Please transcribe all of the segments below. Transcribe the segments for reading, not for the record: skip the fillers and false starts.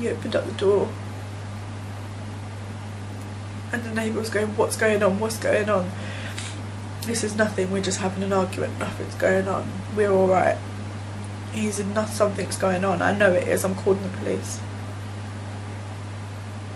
He opened up the door, and the neighbour was going, "What's going on? What's going on?" "This is nothing, we're just having an argument, nothing's going on, we're alright." He said, "No, something's going on, I know it is, I'm calling the police."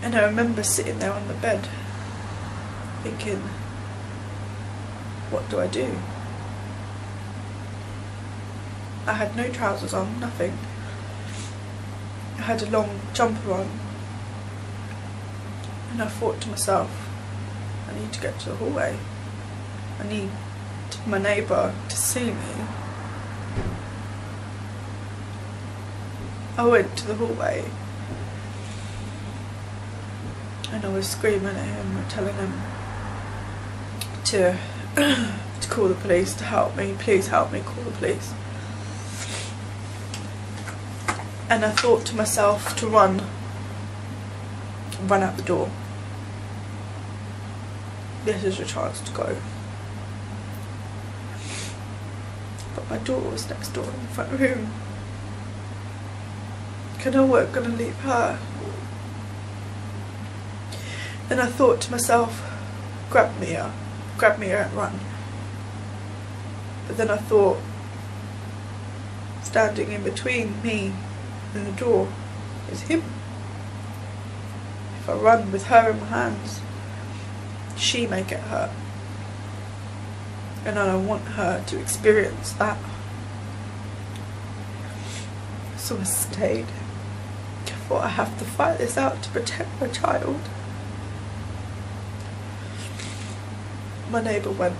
And I remember sitting there on the bed thinking, what do I do? I had no trousers on, nothing. I had a long jumper on, and I thought to myself, I need to get to the hallway. I need my neighbour to see me. I went to the hallway and I was screaming at him and telling him to call the police, to help me, please help me, call the police. And I thought to myself to run out the door. This is your chance to go. But my daughter was next door in the front room, and I weren't going to leave her. And I thought to myself, grab me and run. But then I thought, standing in between me and the door is him. If I run with her in my hands, she may get hurt. And I don't want her to experience that. So I stayed. I thought I have to fight this out to protect my child. My neighbour went.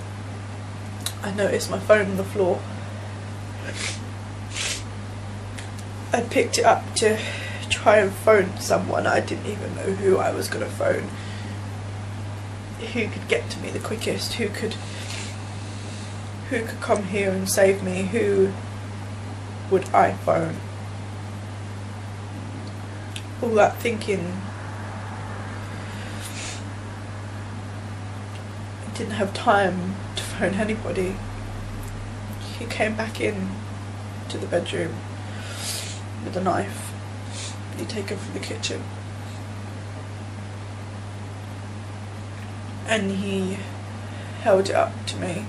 I noticed my phone on the floor. I picked it up to try and phone someone. I didn't even know who I was going to phone. Who could get to me the quickest? Who could come here and save me? Who would I phone? All that thinking. I didn't have time to phone anybody. He came back in to the bedroom with a knife he'd taken from the kitchen, and he held it up to me,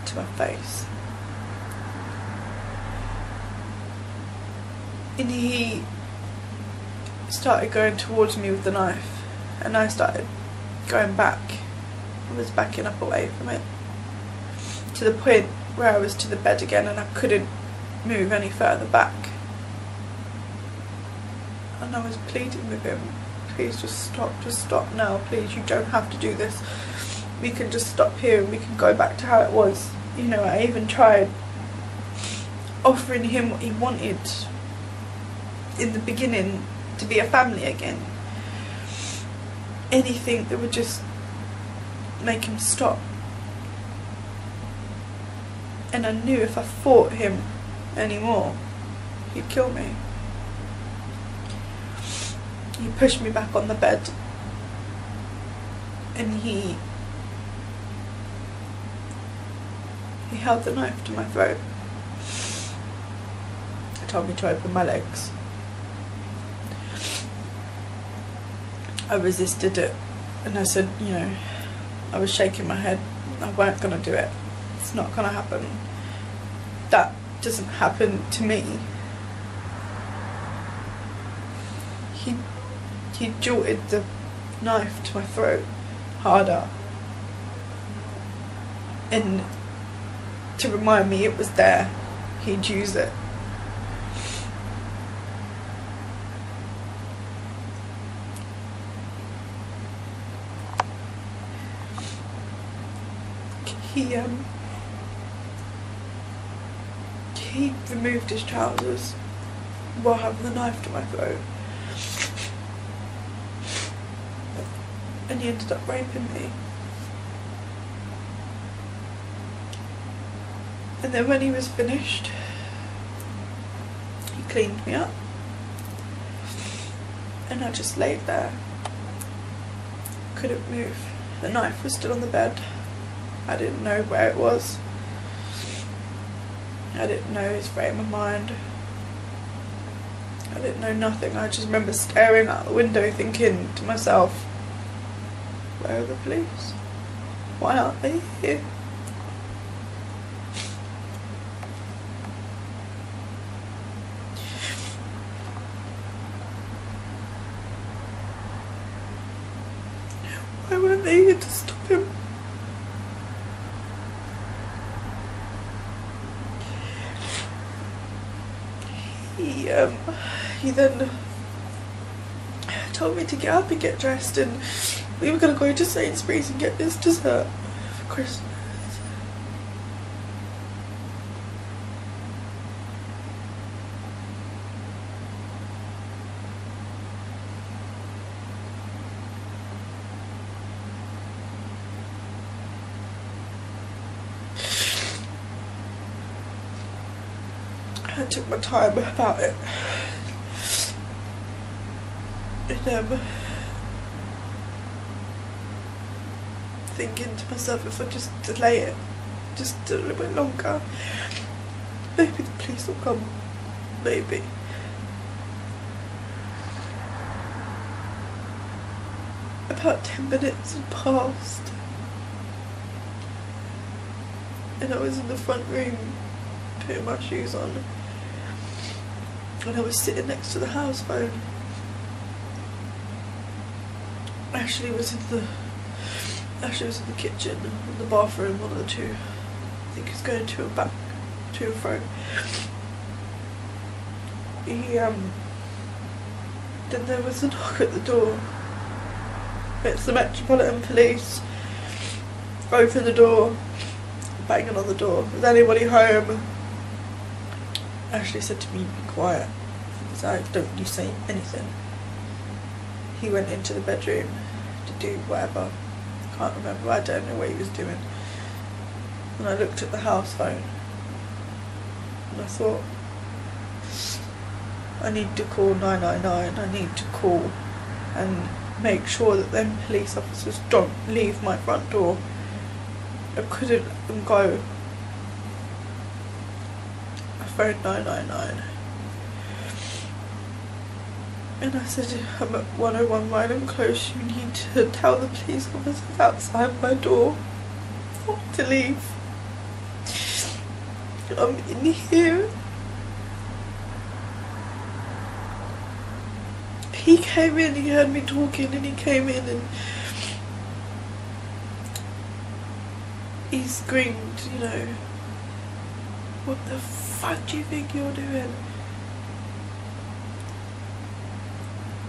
to my face, and he started going towards me with the knife, and I started going back. I was backing up away from it to the point where I was to the bed again and I couldn't move any further back. And I was pleading with him, please just stop now, please, you don't have to do this. We can just stop here and we can go back to how it was. You know, I even tried offering him what he wanted in the beginning, to be a family again. Anything that would just make him stop. And I knew if I fought him anymore, he'd kill me. He pushed me back on the bed and he held the knife to my throat. He told me to open my legs. I resisted it and I said, you know, I was shaking my head, I weren't going to do it. It's not going to happen. That doesn't happen to me. He jolted the knife to my throat harder, and to remind me it was there, he'd use it. He removed his trousers while having the knife to my throat, and he ended up raping me. And then when he was finished, he cleaned me up and I just laid there, couldn't move. The knife was still on the bed. I didn't know where it was. I didn't know his frame of mind. I didn't know nothing. I just remember staring out the window thinking to myself, where are the police? Why aren't they here? Why weren't they here to stop him? He then told me to get up and get dressed, and we were going to go to Sainsbury's and get this dessert for Christmas. I took my time about it, and thinking to myself, if I just delay it just a little bit longer, maybe the police will come, maybe. About 10 minutes had passed, and I was in the front room putting my shoes on, and I was sitting next to the house phone. Ashley was in the kitchen, in the bathroom, one of the two. I think he's going to and back, to and fro. Then there was a knock at the door. It's the Metropolitan Police. Open the door, banging on the door. Is anybody home? Ashley said to me, be quiet. He said, don't you say anything. He went into the bedroom to do whatever. I can't remember, I don't know what he was doing. And I looked at the house phone and I thought, I need to call 999, I need to call and make sure that them police officers don't leave my front door. I couldn't let them go. I phoned 999. And I said, I'm at 101 Ryland Close, you need to tell the police officers outside my door not to leave. I'm in here. He came in, he heard me talking, and he came in and he screamed, you know, what the fuck do you think you're doing?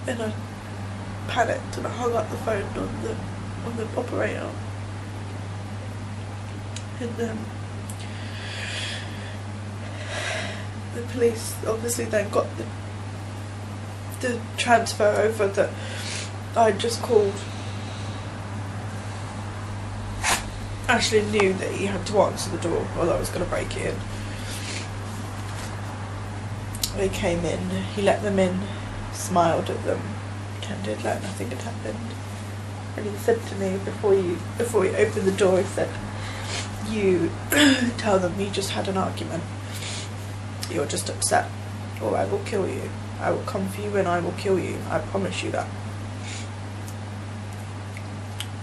And I panicked and I hung up the phone on the operator. And the police obviously then got the transfer over that I just called. Ashley knew that he had to answer the door or I was going to break it in. They came in, he let them in, smiled at them, pretended like nothing had happened, and he said to me before he opened the door, he said, you tell them you just had an argument, you're just upset, or I will kill you. I will come for you and I will kill you, I promise you that.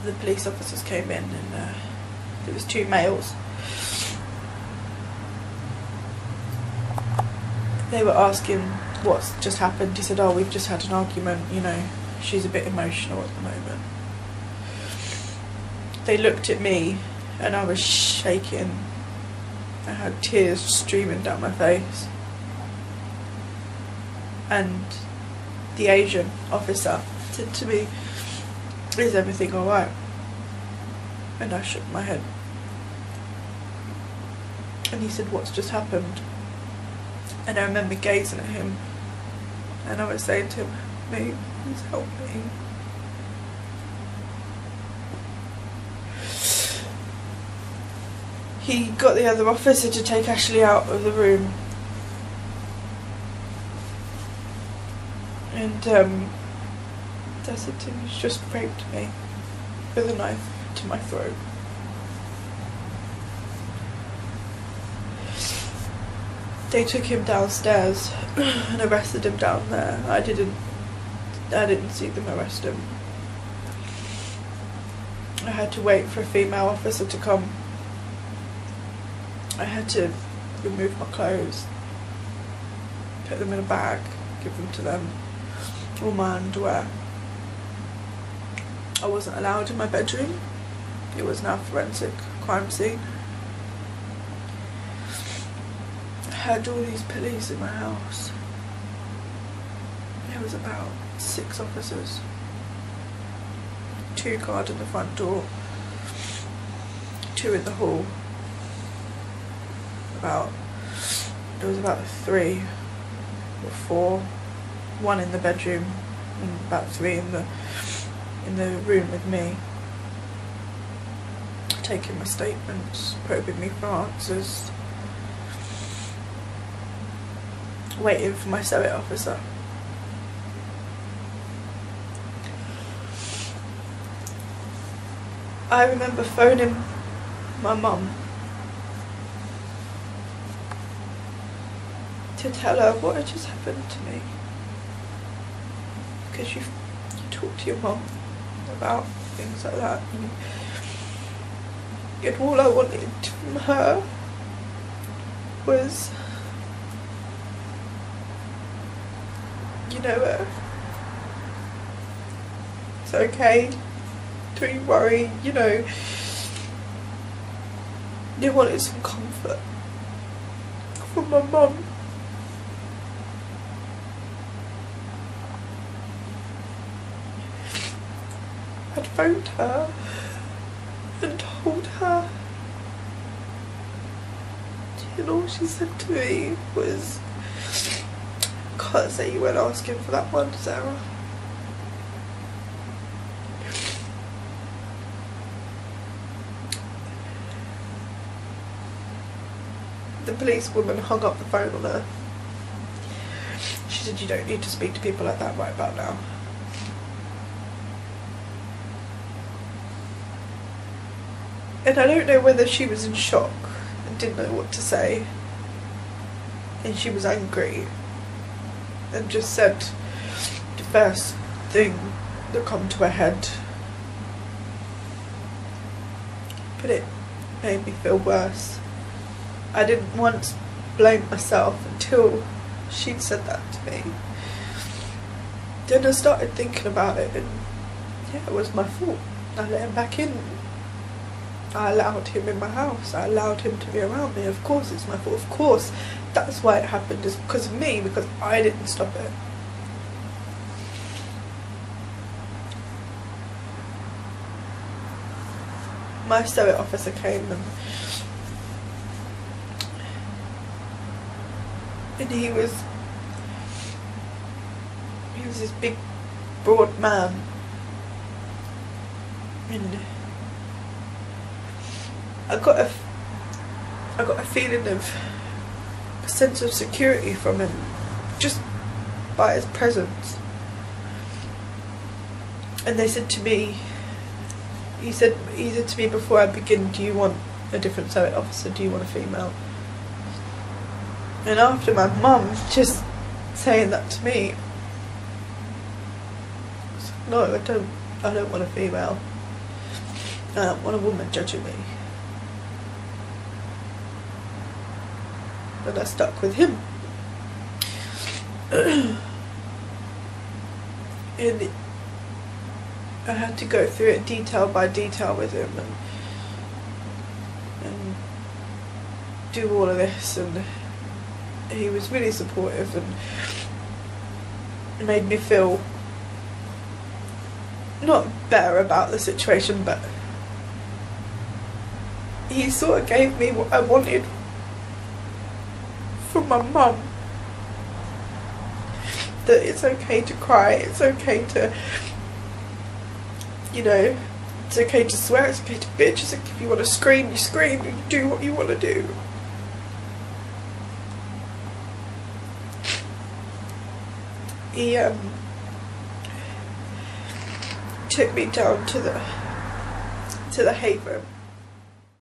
The police officers came in and there was 2 males. They were asking what's just happened. He said, oh, we've just had an argument, you know, she's a bit emotional at the moment. They looked at me and I was shaking. I had tears streaming down my face. And the Asian officer said to me, is everything alright? And I shook my head. And he said, what's just happened? And I remember gazing at him and I was saying to him, mate, please help me. He got the other officer to take Ashley out of the room. And I said to him, he's just raped me with a knife to my throat. they took him downstairs and arrested him down there. I didn't see them arrest him. I had to wait for a female officer to come. I had to remove my clothes, put them in a bag, give them to them, all my underwear. I wasn't allowed in my bedroom. It was now a forensic crime scene. I had all these police in my house. There was about 6 officers. 2 guarding the front door, 2 in the hall. There was about 3 or 4, 1 in the bedroom and about 3 in the room with me, taking my statements, probing me for answers, waiting for my surrogate officer. I remember phoning my mum to tell her what had just happened to me, because you talk to your mum about things like that, and all I wanted from her was, you know, it's okay, don't worry, you know. They wanted some comfort from my mum. I'd phoned her and told her, and all she said to me was, "Can't say you weren't asking for that one, Sarah." The policewoman hung up the phone on her. She said, "You don't need to speak to people like that right about now." And I don't know whether she was in shock and didn't know what to say, and she was angry and just said the first thing that come to her head. But it made me feel worse. I didn't once blame myself until she'd said that to me. Then I started thinking about it, and yeah, it was my fault. I let him back in. I allowed him in my house. I allowed him to be around me. Of course it's my fault. Of course that's why it happened, is because of me, because I didn't stop it. My surrogate officer came and he was this big broad man, and I got a feeling of a sense of security from him just by his presence. And they said to me, he said to me before I begin, "Do you want a different surrogate officer? Do you want a female?" And after my mum just saying that to me, I was like, "No, I don't want a female. I don't want a woman judging me." And I stuck with him. And I had to go through it detail by detail with him and do all of this, and he was really supportive, and it made me feel not better about the situation, but he sort of gave me what I wanted from my mum. That it's okay to cry, it's okay to, you know, it's okay to swear, it's okay to bitch, it's okay if you want to scream, you scream, you do what you want to do. He took me down to the hate room,